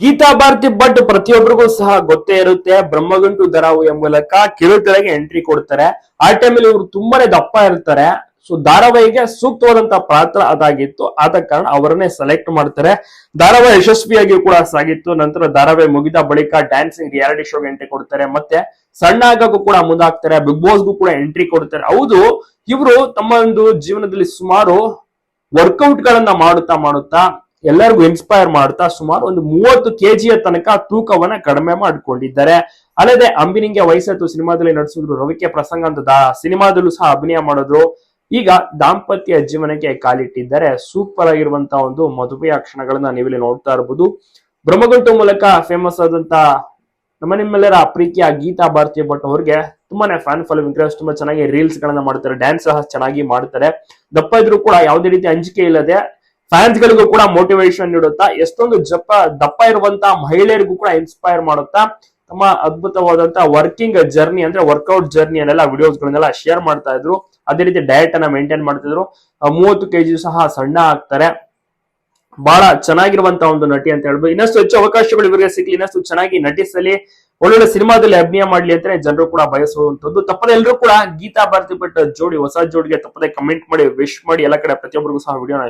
ಗೀತಾ ಭಾರತಿ ಭಟ್ ಪ್ರತಿಯೊಬ್ಬರಿಗೂ ಸಹ ಗೊತ್ತೇ ಇರುತ್ತೆ. ಬ್ರಹ್ಮಗಂಟು ಧಾರಾವಾಹಿಯ ಮೂಲಕ ಕಿರುತೆರೆಗೆ ಎಂಟ್ರಿ ಕೊಡ್ತಾರೆ. ಆ ಟೈಮಲ್ಲಿ ಇವರು ತುಂಬಾನೇ ದಪ್ಪ ಇರ್ತಾರೆ. ಸೊ ಧಾರಾವಾಹಿಗೆ ಸೂಕ್ತವಾದಂತ ಪಾತ್ರ ಅದಾಗಿತ್ತು. ಆದ ಕಾರಣ ಅವರನ್ನೇ ಸೆಲೆಕ್ಟ್ ಮಾಡ್ತಾರೆ. ಧಾರಾವಾಹಿ ಯಶಸ್ವಿಯಾಗಿ ಕೂಡ ಸಾಗಿತ್ತು. ನಂತರ ಧಾರಾವಾಹಿ ಮುಗಿದ ಬಳಿಕ ಡ್ಯಾನ್ಸಿಂಗ್ ರಿಯಾಲಿಟಿ ಶೋಗೆ ಎಂಟ್ರಿ ಕೊಡ್ತಾರೆ. ಮತ್ತೆ ಸಣ್ಣ ಆಗಕ್ಕೂ ಕೂಡ ಮುಂದಾಗ್ತಾರೆ. ಬಿಗ್ ಬಾಸ್ಗೂ ಕೂಡ ಎಂಟ್ರಿ ಕೊಡ್ತಾರೆ. ಹೌದು, ಇವರು ತಮ್ಮ ಒಂದು ಜೀವನದಲ್ಲಿ ಸುಮಾರು ವರ್ಕೌಟ್ ಗಳನ್ನ ಮಾಡುತ್ತಾ ಎಲ್ಲರಿಗೂ ಇನ್ಸ್ಪೈರ್ ಮಾಡ್ತಾ ಸುಮಾರು ಒಂದು 30 kg ತನಕ ತೂಕವನ್ನ ಕಡಿಮೆ ಮಾಡಿಕೊಂಡಿದ್ದಾರೆ. ಅಲ್ಲದೆ ಅಂಬಿನಿಂಗೆ ವಯಸ್ಸಾಯ್ತು ಸಿನಿಮಾದಲ್ಲಿ ನಟಿಸಿದ್ರು. ರವಿಕೆ ಪ್ರಸಂಗ ಅಂತ ಸಿನಿಮಾದಲ್ಲೂ ಸಹ ಅಭಿನಯ ಮಾಡಿದ್ರು. ಈಗ ದಾಂಪತ್ಯ ಜೀವನಕ್ಕೆ ಕಾಲಿಟ್ಟಿದ್ದಾರೆ. ಸೂಪರ್ ಆಗಿರುವಂತಹ ಒಂದು ಮದುವೆಯ ಕ್ಷಣಗಳನ್ನ ನೀವಿಲ್ಲಿ ನೋಡ್ತಾ ಇರಬಹುದು. ಬ್ರಹ್ಮಗಂಟು ಮೂಲಕ ಫೇಮಸ್ ಆದಂತ ನಿಮ್ಮೆಲ್ಲರ ಪ್ರೀತಿಯ ಗೀತಾ ಭಾರತಿ ಭಟ್ ಅವ್ರಿಗೆ ತುಂಬಾನೇ ಫ್ಯಾನ್ ಫಾಲೋವಿಂಗ್ ಇದ್ರೆ. ತುಂಬಾ ಚೆನ್ನಾಗಿ ರೀಲ್ಸ್ ಗಳನ್ನ ಮಾಡ್ತಾರೆ. ಡ್ಯಾನ್ಸ್ ಸಹ ಚೆನ್ನಾಗಿ ಮಾಡ್ತಾರೆ. ದಪ್ಪ ಇದ್ರು ಕೂಡ ಯಾವುದೇ ರೀತಿ ಅಂಜಿಕೆ ಇಲ್ಲದೆ ಫ್ಯಾನ್ಸ್ ಗಳಿಗೂ ಕೂಡ ಮೋಟಿವೇಶನ್ ನೀಡುತ್ತಾ ಎಷ್ಟೊಂದು ದಪ್ಪ ಇರುವಂತಹ ಮಹಿಳೆಯರಿಗೂ ಕೂಡ ಇನ್ಸ್ಪೈರ್ ಮಾಡುತ್ತಾ ತಮ್ಮ ಅದ್ಭುತವಾದಂತಹ ವರ್ಕಿಂಗ್ ಜರ್ನಿ ಅಂದ್ರೆ ವರ್ಕೌಟ್ ಜರ್ನಿಯನ್ನೆಲ್ಲ ವಿಡಿಯೋಸ್ ಗಳನ್ನೆಲ್ಲ ಶೇರ್ ಮಾಡ್ತಾ ಇದ್ರು. ಅದೇ ರೀತಿ ಡಯಟ್ ಅನ್ನ ಮೇಂಟೈನ್ ಮಾಡ್ತಿದ್ರು. 30 kg ಸಹ ಸಣ್ಣ ಆಗ್ತಾರೆ. ಬಹಳ ಚೆನ್ನಾಗಿರುವಂತಹ ಒಂದು ನಟಿ ಅಂತ ಹೇಳ್ಬೋದು. ಇನ್ನಷ್ಟು ಹೆಚ್ಚು ಅವಕಾಶಗಳು ಇವರಿಗೆ ಸಿಗ್ಲಿ, ಇನ್ನಷ್ಟು ಚೆನ್ನಾಗಿ ನಟಿಸಲಿ, ಒಳ್ಳೊಳ್ಳೆ ಸಿನಿಮಾದಲ್ಲಿ ಅಭಿನಯ ಮಾಡ್ಲಿ ಅಂತ ಜನರು ಕೂಡ ಬಯಸುವಂತದ್ದು. ತಪ್ಪದೆ ಎಲ್ಲರೂ ಕೂಡ ಗೀತಾ ಭಾರತಿ ಭಟ್ ಜೋಡಿ ಹೊಸ ಜೋಡಿಗೆ ತಪ್ಪದೆ ಕಮೆಂಟ್ ಮಾಡಿ, ವಿಶ್ ಮಾಡಿ ಎಲ್ಲ ಕಡೆ ಪ್ರತಿಯೊಬ್ಬರಿಗೂ ಸಹ ವಿಡಿಯೋನ